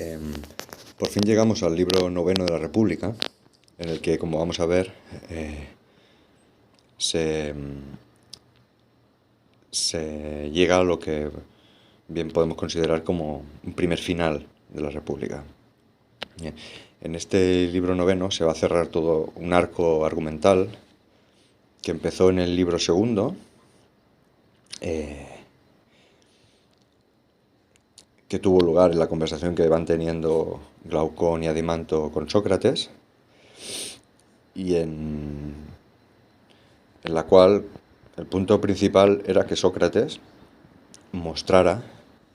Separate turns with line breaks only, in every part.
Em, por fin llegamos al libro noveno de la República, en el que, como vamos a ver, se, se llega a lo que bien podemos considerar como un primer final de la República. Bien, en este libro noveno se va a cerrar todo un arco argumental que empezó en el libro segundo, eh, que tuvo lugar en la conversación que van teniendo Glaucón y Adimanto con Sócrates, y en la cual el punto principal era que Sócrates mostrara,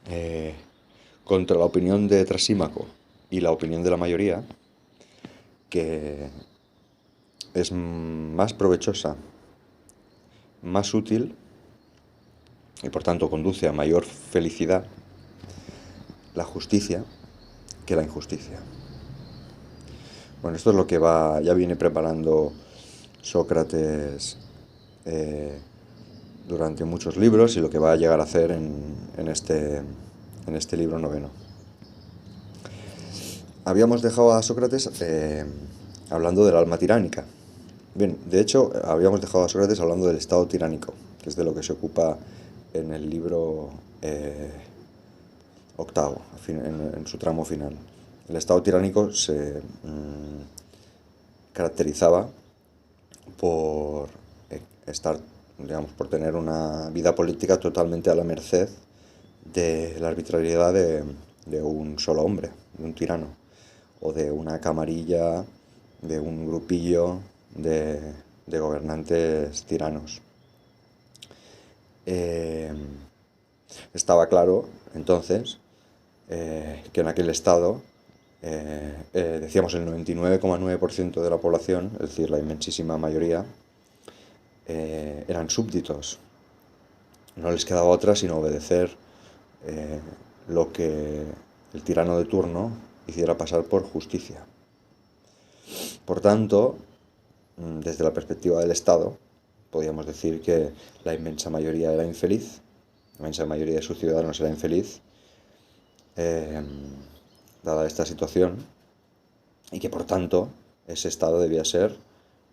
eh, contra la opinión de Trasímaco y la opinión de la mayoría, que es más provechosa, más útil y por tanto conduce a mayor felicidad la justicia que la injusticia. Bueno, esto es lo que ya viene preparando Sócrates durante muchos libros y lo que va a llegar a hacer en este libro noveno. Habíamos dejado a Sócrates hablando del alma tiránica. Bien, de hecho, habíamos dejado a Sócrates hablando del estado tiránico, que es de lo que se ocupa en el libro octavo, en su tramo final. El estado tiránico se caracterizaba por estar, digamos, por tener una vida política totalmente a la merced de la arbitrariedad de un solo hombre, de un tirano, o de una camarilla, de un grupillo de gobernantes tiranos. Estaba claro, entonces, que en aquel estado, decíamos el 99,9% de la población, es decir, la inmensísima mayoría, eran súbditos. No les quedaba otra sino obedecer lo que el tirano de turno hiciera pasar por justicia. Por tanto, desde la perspectiva del Estado, podríamos decir que la inmensa mayoría era infeliz, la inmensa mayoría de sus ciudadanos era infeliz, dada esta situación, y que por tanto ese Estado debía ser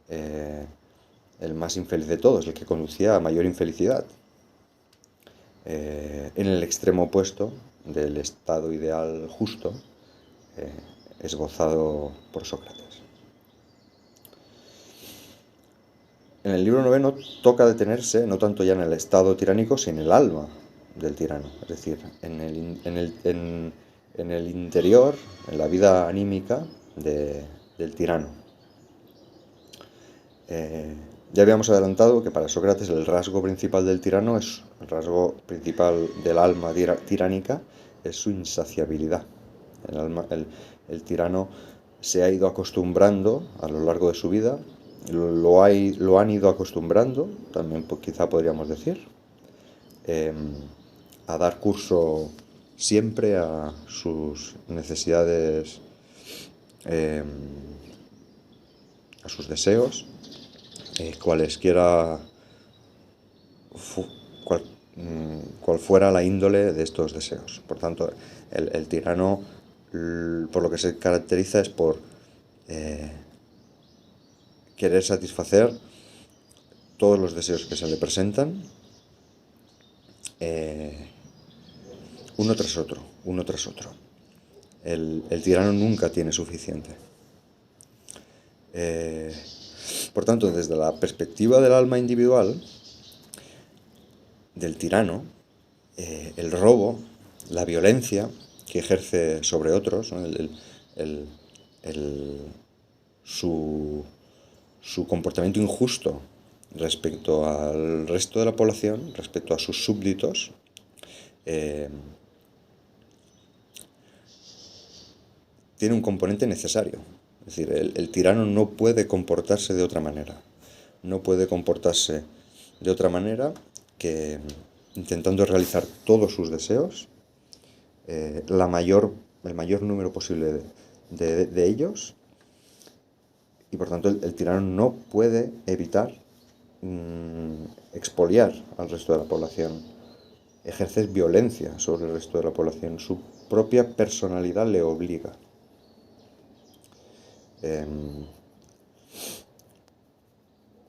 el más infeliz de todos, el que conducía a mayor infelicidad. En el extremo opuesto del estado ideal justo, esbozado por Sócrates. En el libro noveno toca detenerse no tanto ya en el estado tiránico, sino en el alma del tirano, es decir, en el interior, en la vida anímica del tirano. Ya habíamos adelantado que para Sócrates el rasgo principal del tirano el rasgo principal del alma tiránica es su insaciabilidad. El tirano se ha ido acostumbrando a lo largo de su vida, lo han ido acostumbrando, también quizá podríamos decir, a dar curso siempre a sus necesidades, a sus deseos, cualesquiera cual fuera la índole de estos deseos. Por tanto, el tirano, por lo que se caracteriza es por querer satisfacer todos los deseos que se le presentan, uno tras otro, uno tras otro. El tirano nunca tiene suficiente. Por tanto, desde la perspectiva del alma individual, del tirano, el robo, la violencia que ejerce sobre otros, ¿no? Su comportamiento injusto respecto al resto de la población, respecto a sus súbditos, tiene un componente necesario. Es decir, el tirano no puede comportarse de otra manera. No puede comportarse de otra manera que intentando realizar todos sus deseos, el mayor número posible de ellos, y por tanto el tirano no puede evitar expoliar al resto de la población ejercer violencia sobre el resto de la población. Su propia personalidad le obliga.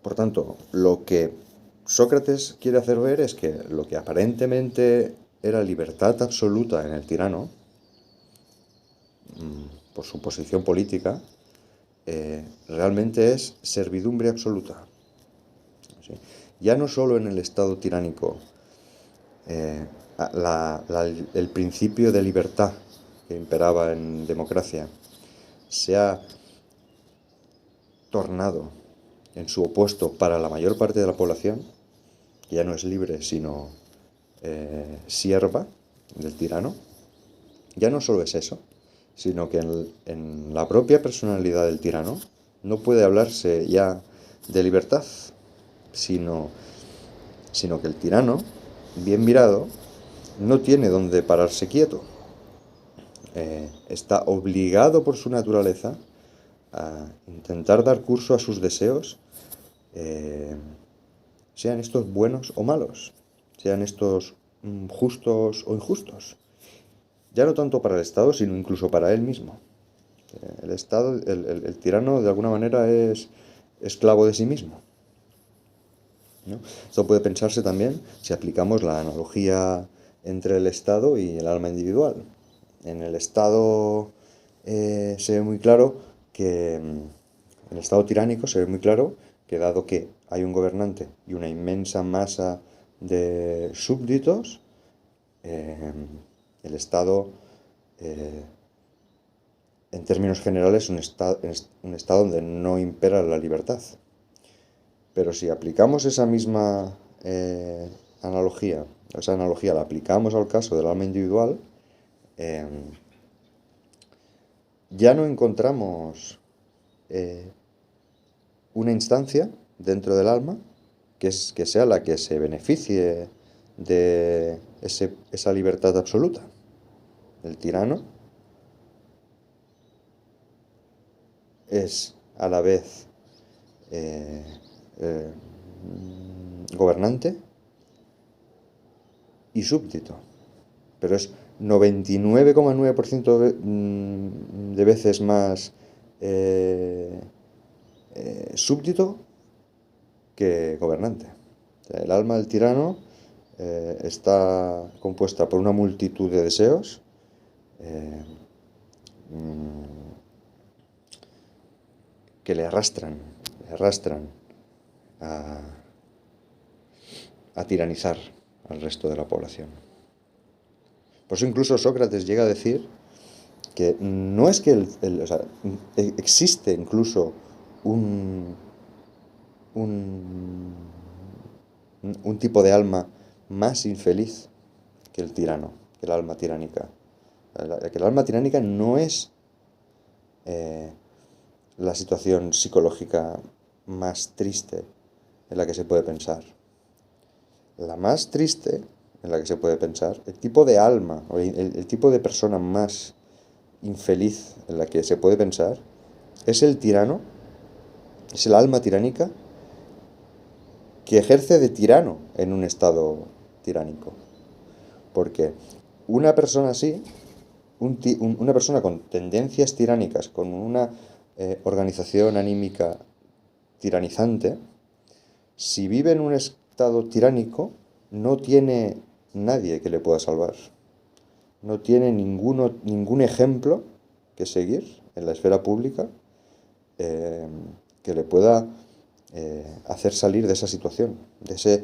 Por tanto, lo que Sócrates quiere hacer ver es que lo que aparentemente era libertad absoluta en el tirano, por su posición política, realmente es servidumbre absoluta. ¿Sí? Ya no solo en el Estado tiránico, el principio de libertad que imperaba en democracia se ha tornado en su opuesto para la mayor parte de la población, que ya no es libre sino sierva del tirano. Ya no solo es eso, sino que en la propia personalidad del tirano no puede hablarse ya de libertad, sino que el tirano, bien mirado, no tiene donde pararse quieto. Está obligado por su naturaleza a intentar dar curso a sus deseos, sean estos buenos o malos, sean estos justos o injustos. Ya no tanto para el Estado, sino incluso para él mismo. El Estado, el tirano, de alguna manera es esclavo de sí mismo, ¿no? Esto puede pensarse también si aplicamos la analogía entre el Estado y el alma individual. En el Estado se ve muy claro que, en el Estado tiránico se ve muy claro que dado que hay un gobernante y una inmensa masa de súbditos, el Estado, en términos generales, es un estado donde no impera la libertad. Pero si aplicamos esa misma analogía, esa analogía la aplicamos al caso del alma individual, ya no encontramos una instancia dentro del alma que sea la que se beneficie de esa libertad absoluta. El tirano es a la vez gobernante y súbdito, pero es 99,9% de veces más súbdito que gobernante. O sea, el alma del tirano está compuesta por una multitud de deseos que le arrastran a tiranizar al resto de la población. Por eso incluso Sócrates llega a decir que no es que o sea, existe incluso un tipo de alma más infeliz que el tirano, que el alma tiránica. Que el alma tiránica no es la situación psicológica más triste en la que se puede pensar. La más triste en la que se puede pensar, el tipo de alma, o el tipo de persona más infeliz en la que se puede pensar, es el tirano, es el alma tiránica que ejerce de tirano en un estado tiránico. Porque una persona así, una persona con tendencias tiránicas, con una organización anímica tiranizante, si vive en un estado tiránico, no tiene nadie que le pueda salvar. No tiene ningún ejemplo que seguir en la esfera pública que le pueda hacer salir de esa situación, de ese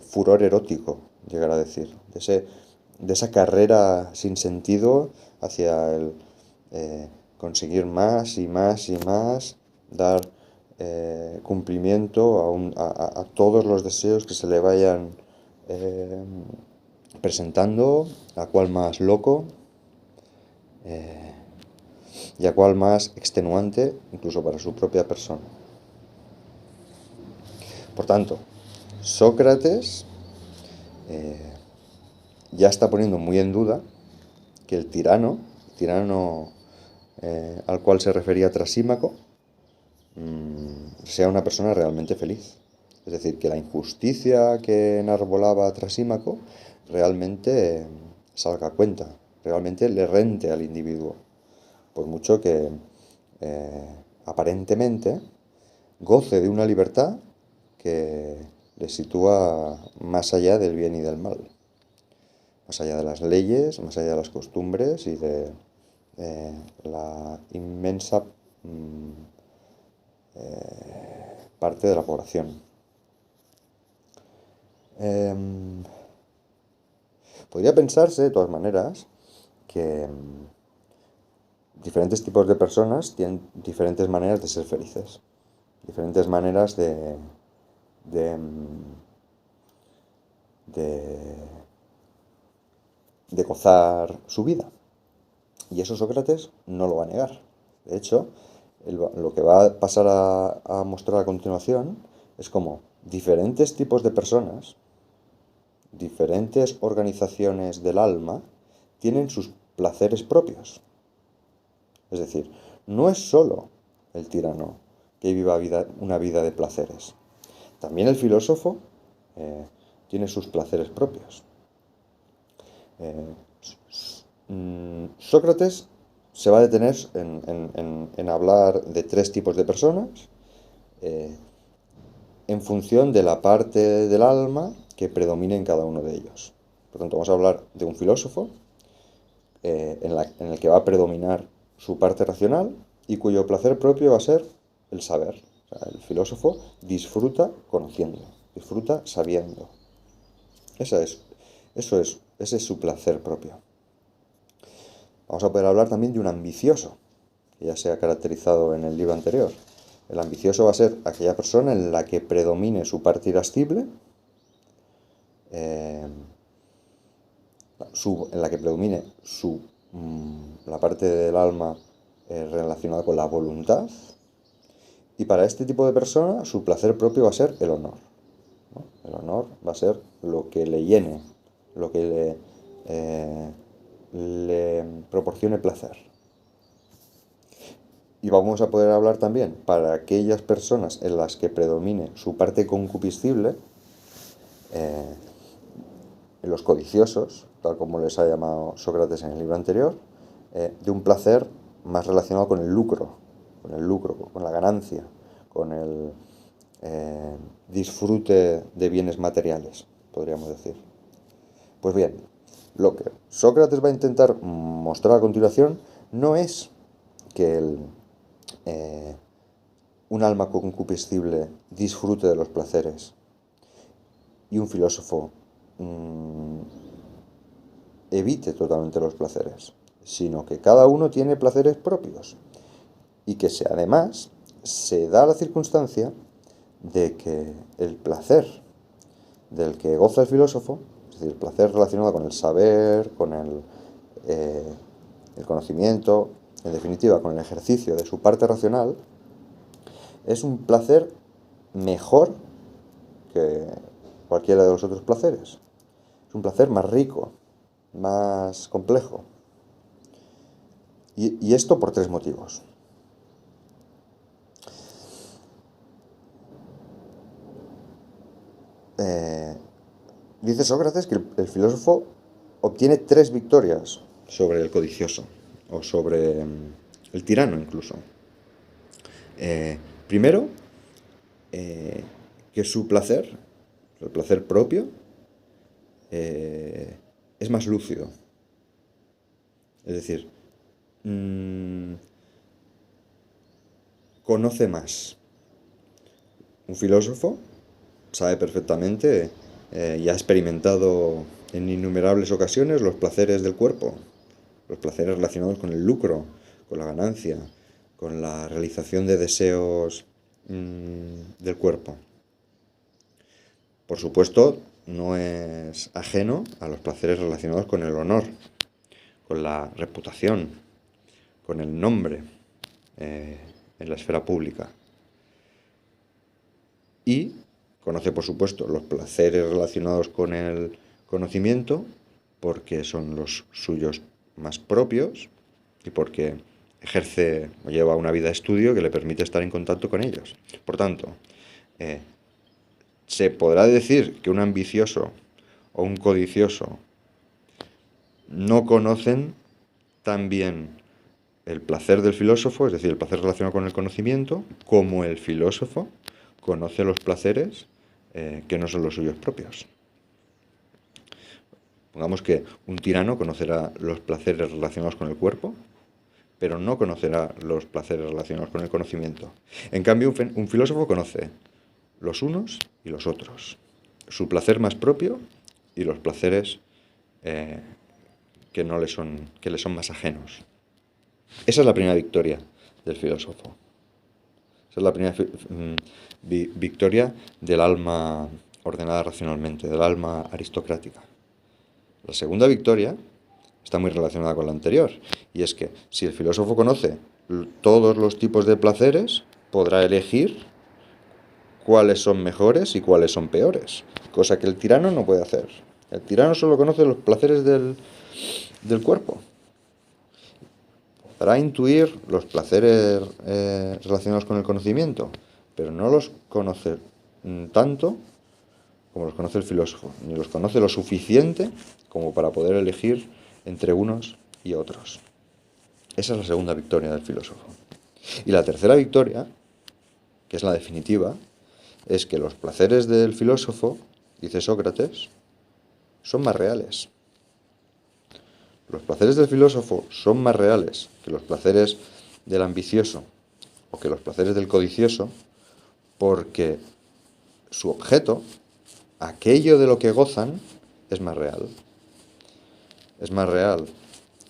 furor erótico, llegar a decir, de esa carrera sin sentido hacia el conseguir más y más y más, dar cumplimiento a todos los deseos que se le vayan presentando, a cual más loco y a cual más extenuante, incluso para su propia persona. Por tanto, Sócrates ya está poniendo muy en duda que el tirano al cual se refería Trasímaco, sea una persona realmente feliz. Es decir, que la injusticia que enarbolaba Trasímaco realmente salga a cuenta, realmente le rente al individuo, por mucho que aparentemente goce de una libertad que le sitúa más allá del bien y del mal, más allá de las leyes, más allá de las costumbres y de la inmensa parte de la población. Podría pensarse, de todas maneras, que diferentes tipos de personas tienen diferentes maneras de ser felices, diferentes maneras de, de, de gozar su vida. Y eso Sócrates no lo va a negar. De hecho, lo que va a pasar a mostrar a continuación es como diferentes tipos de personas, diferentes organizaciones del alma, tienen sus placeres propios. Es decir, no es solo el tirano que viva una vida de placeres. También el filósofo tiene sus placeres propios. Sócrates se va a detener en hablar de tres tipos de personas en función de la parte del alma que predomine en cada uno de ellos. Por tanto, vamos a hablar de un filósofo en el que va a predominar su parte racional y cuyo placer propio va a ser el saber. O sea, el filósofo disfruta conociendo, disfruta sabiendo. Ese es su placer propio. Vamos a poder hablar también de un ambicioso, que ya se ha caracterizado en el libro anterior. El ambicioso va a ser aquella persona en la que predomine su parte irascible, en la que predomine la parte del alma relacionada con la voluntad. Y para este tipo de persona, su placer propio va a ser el honor, ¿no? El honor va a ser lo que le llene, lo que le proporcione placer. Y vamos a poder hablar también para aquellas personas en las que predomine su parte concupiscible, los codiciosos, tal como les ha llamado Sócrates en el libro anterior, de un placer más relacionado con el lucro, con la ganancia, con el disfrute de bienes materiales, podríamos decir. Pues bien, lo que Sócrates va a intentar mostrar a continuación no es que un alma concupiscible disfrute de los placeres y un filósofo evite totalmente los placeres, sino que cada uno tiene placeres propios y que además se da la circunstancia de que el placer del que goza el filósofo, es decir, el placer relacionado con el saber, con el conocimiento, en definitiva, con el ejercicio de su parte racional, es un placer mejor que cualquiera de los otros placeres. Es un placer más rico, más complejo. Y esto por tres motivos. Dice Sócrates que el filósofo obtiene tres victorias sobre el codicioso, o sobre el tirano incluso. Primero, que su placer, el placer propio, es más lúcido. Es decir, conoce más. Un filósofo sabe perfectamente y ha experimentado en innumerables ocasiones los placeres del cuerpo, los placeres relacionados con el lucro, con la ganancia, con la realización de deseos del cuerpo. Por supuesto, no es ajeno a los placeres relacionados con el honor, con la reputación, con el nombre en la esfera pública. Y conoce, por supuesto, los placeres relacionados con el conocimiento, porque son los suyos más propios y porque ejerce o lleva una vida de estudio que le permite estar en contacto con ellos. Por tanto, se podrá decir que un ambicioso o un codicioso no conocen tan bien el placer del filósofo, es decir, el placer relacionado con el conocimiento, como el filósofo conoce los placeres que no son los suyos propios. Pongamos que un tirano conocerá los placeres relacionados con el cuerpo, pero no conocerá los placeres relacionados con el conocimiento. En cambio, un filósofo conoce los unos y los otros, su placer más propio y los placeres que le son más ajenos. Esa es la primera victoria del filósofo. Esa es la primera victoria del alma ordenada racionalmente, del alma aristocrática. La segunda victoria está muy relacionada con la anterior, y es que si el filósofo conoce todos los tipos de placeres, podrá elegir cuáles son mejores y cuáles son peores, cosa que el tirano no puede hacer. El tirano solo conoce los placeres del cuerpo. Podrá intuir los placeres relacionados con el conocimiento, pero no los conoce tanto como los conoce el filósofo, ni los conoce lo suficiente como para poder elegir entre unos y otros. Esa es la segunda victoria del filósofo. Y la tercera victoria, que es la definitiva, es que los placeres del filósofo, dice Sócrates, son más reales. Los placeres del filósofo son más reales que los placeres del ambicioso o que los placeres del codicioso, porque su objeto, aquello de lo que gozan, es más real. Es más real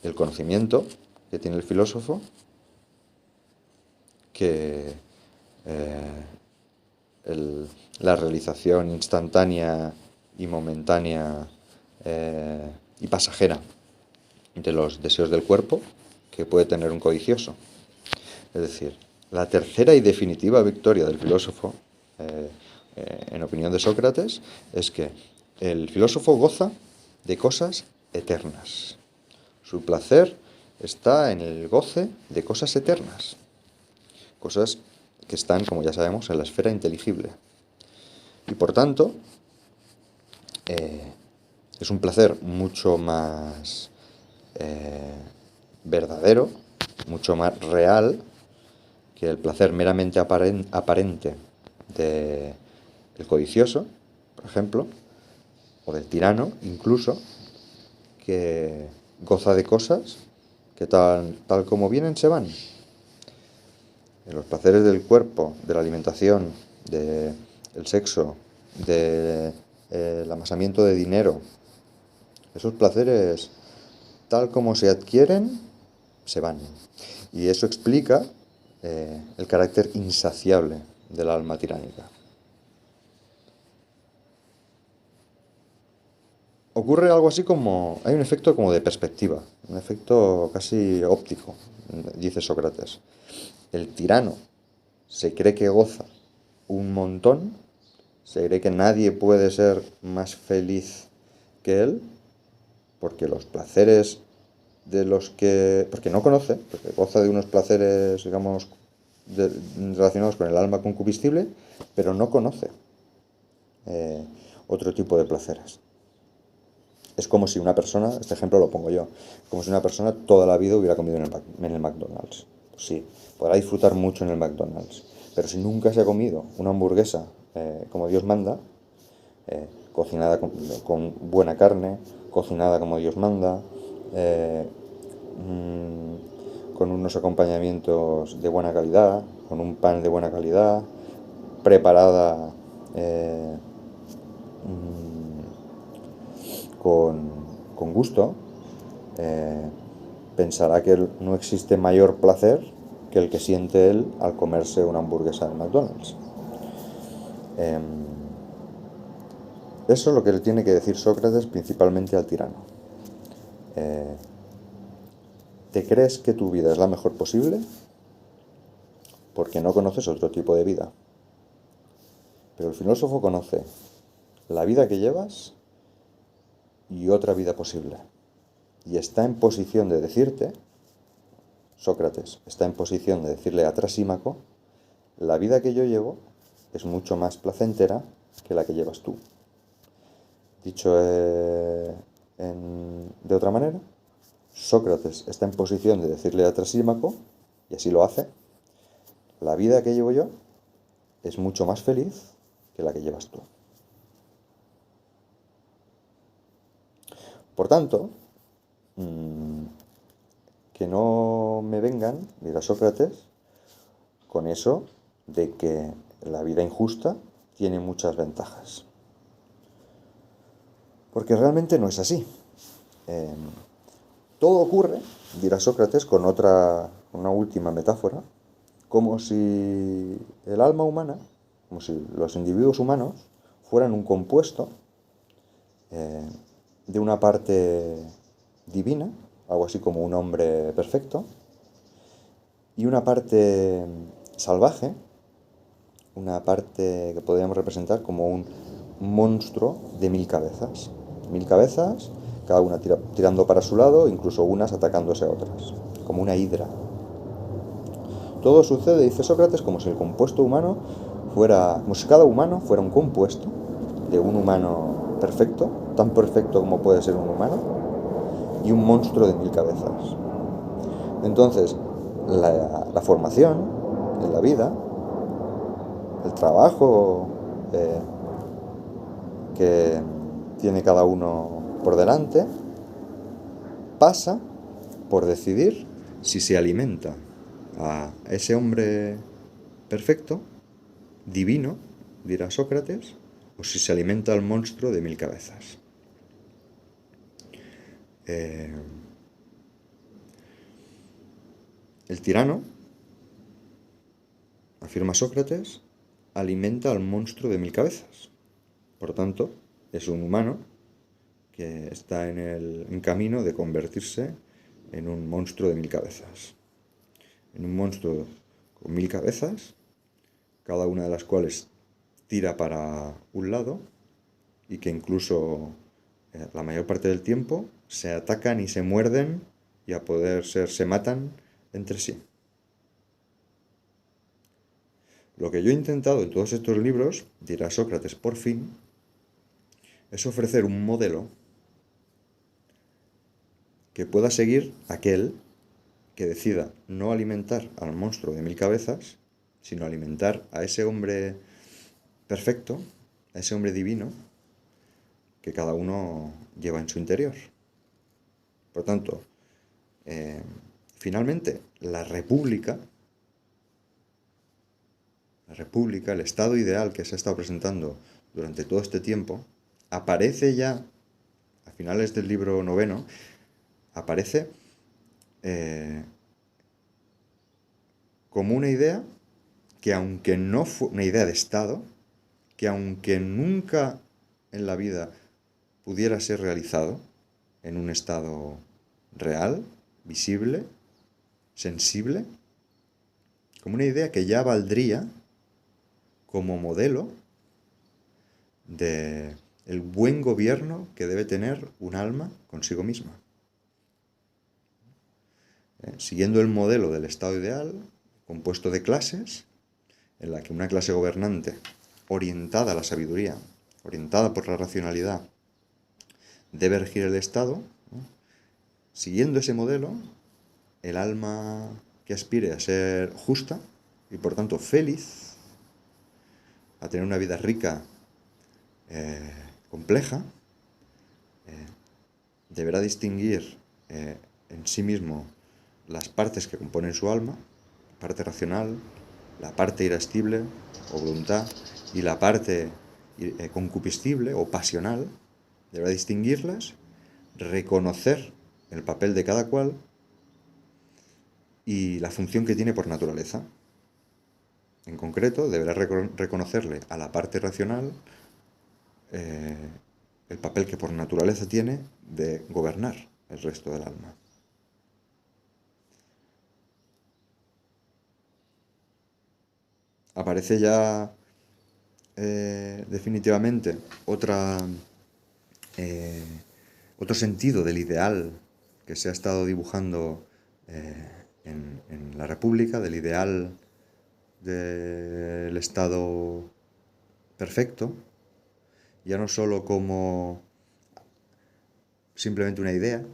el conocimiento que tiene el filósofo que la realización instantánea y momentánea y pasajera de los deseos del cuerpo que puede tener un codicioso. Es decir, la tercera y definitiva victoria del filósofo, en opinión de Sócrates, es que el filósofo goza de cosas eternas. Su placer está en el goce de cosas eternas, cosas que están, como ya sabemos, en la esfera inteligible. Y por tanto, es un placer mucho más verdadero, mucho más real que el placer meramente aparente del codicioso, por ejemplo, o del tirano, incluso, que goza de cosas que tal como vienen se van. Los placeres del cuerpo, de la alimentación, del sexo, del amasamiento de dinero, esos placeres, tal como se adquieren, se van. Y eso explica el carácter insaciable del alma tiránica. Ocurre algo así como, hay un efecto como de perspectiva, un efecto casi óptico, dice Sócrates. El tirano se cree que goza un montón, se cree que nadie puede ser más feliz que él, porque los placeres de los que... porque no conoce, porque goza de unos placeres, digamos, relacionados con el alma concupiscible, pero no conoce otro tipo de placeres. Es como si una persona, este ejemplo lo pongo yo, como si una persona toda la vida hubiera comido en el McDonald's. Pues sí, podrá disfrutar mucho en el McDonald's, pero si nunca se ha comido una hamburguesa como Dios manda, cocinada con buena carne, cocinada como Dios manda, con unos acompañamientos de buena calidad, con un pan de buena calidad, preparada con gusto, pensará que no existe mayor placer que el que siente él al comerse una hamburguesa de McDonald's. Eso es lo que le tiene que decir Sócrates principalmente al tirano. ¿Te crees que tu vida es la mejor posible? Porque no conoces otro tipo de vida. Pero el filósofo conoce la vida que llevas y otra vida posible. Y está en posición de decirte, Sócrates está en posición de decirle a Trasímaco, la vida que yo llevo es mucho más placentera que la que llevas tú. Dicho de otra manera, Sócrates está en posición de decirle a Trasímaco, y así lo hace, la vida que llevo yo es mucho más feliz que la que llevas tú. Por tanto, que no me vengan, dirá Sócrates, con eso de que la vida injusta tiene muchas ventajas. Porque realmente no es así. Eh, Todo ocurre, dirá Sócrates, con una última metáfora, como si el alma humana, como si los individuos humanos fueran un compuesto eh, de una parte divina, algo así como un hombre perfecto, y una parte salvaje, una parte que podríamos representar como un monstruo de 1000 cabezas. 1000 cabezas, cada una tirando para su lado, incluso unas atacándose a otras, como una hidra. Todo sucede, dice Sócrates, como si el compuesto humano fuera, como si cada humano fuera un compuesto de un humano perfecto, tan perfecto como puede ser un humano, y un monstruo de 1000 cabezas. Entonces, la formación en la vida, el trabajo que tiene cada uno por delante, pasa por decidir si se alimenta a ese hombre perfecto, divino, dirá Sócrates, o si se alimenta al monstruo de 1000 cabezas. El tirano, afirma Sócrates, alimenta al monstruo de 1000 cabezas. Por tanto, es un humano que está en camino de convertirse en un monstruo de 1000 cabezas. En un monstruo con 1000 cabezas, cada una de las cuales tira para un lado y que incluso la mayor parte del tiempo se atacan y se muerden y a poder ser se matan entre sí. Lo que yo he intentado en todos estos libros, dirá Sócrates por fin, es ofrecer un modelo que pueda seguir aquel que decida no alimentar al monstruo de 1000 cabezas, sino alimentar a ese hombre perfecto, a ese hombre divino, que cada uno lleva en su interior. Por tanto, finalmente, la república, el estado ideal que se ha estado presentando durante todo este tiempo, aparece ya, a finales del libro noveno, aparece como una idea que aunque no fue una idea de Estado, que aunque nunca en la vida pudiera ser realizado en un estado real, visible, sensible, como una idea que ya valdría como modelo de el buen gobierno que debe tener un alma consigo misma. Siguiendo el modelo del estado ideal, compuesto de clases, en la que una clase gobernante orientada a la sabiduría, orientada por la racionalidad, debe regir el Estado, ¿no? Siguiendo ese modelo, el alma que aspire a ser justa y por tanto feliz, a tener una vida rica, compleja, deberá distinguir en sí mismo las partes que componen su alma, la parte racional, la parte irascible o voluntad y la parte concupiscible o pasional, deberá distinguirlas, reconocer el papel de cada cual y la función que tiene por naturaleza. En concreto, deberá reconocerle a la parte racional el papel que por naturaleza tiene de gobernar el resto del alma. Aparece ya definitivamente otro sentido del ideal que se ha estado dibujando en la República, del ideal del Estado perfecto, ya no solo como simplemente una idea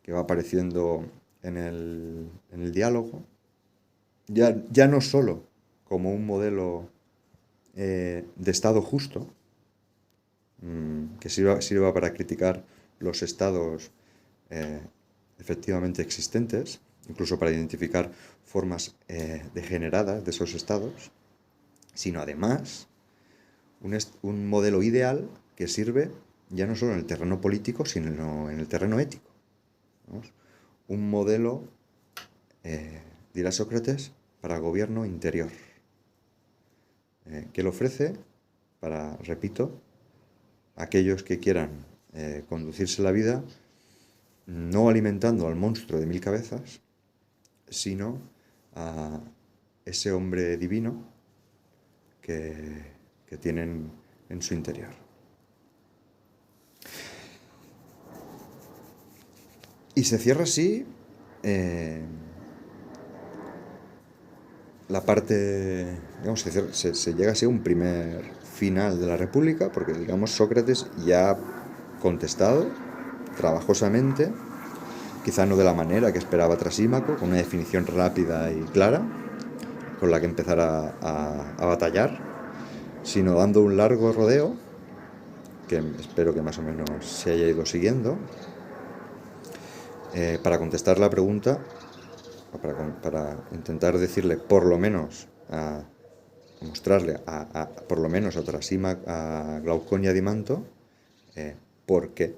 que va apareciendo en el diálogo, ya no solo como un modelo de Estado justo, que sirva para criticar los estados efectivamente existentes, incluso para identificar formas degeneradas de esos estados, sino además un modelo ideal que sirve ya no solo en el terreno político, sino en el terreno ético. ¿Vamos? Un modelo, dirá Sócrates, para gobierno interior, que lo ofrece para, repito, aquellos que quieran conducirse la vida no alimentando al monstruo de 1000 cabezas, sino a ese hombre divino que tienen en su interior. Y se cierra así la parte, digamos, se llega así a un primer final de la República, porque, digamos, Sócrates ya ha contestado trabajosamente, quizá no de la manera que esperaba Trasímaco, con una definición rápida y clara, con la que empezar a batallar, sino dando un largo rodeo, que espero que más o menos se haya ido siguiendo, para contestar la pregunta, para intentar decirle por lo menos mostrarle por lo menos a Trasímaco, a Glaucón y a Dimanto, por qué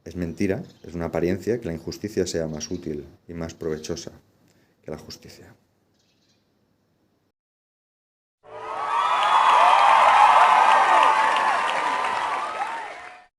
es mentira, es una apariencia que la injusticia sea más útil y más provechosa que la justicia.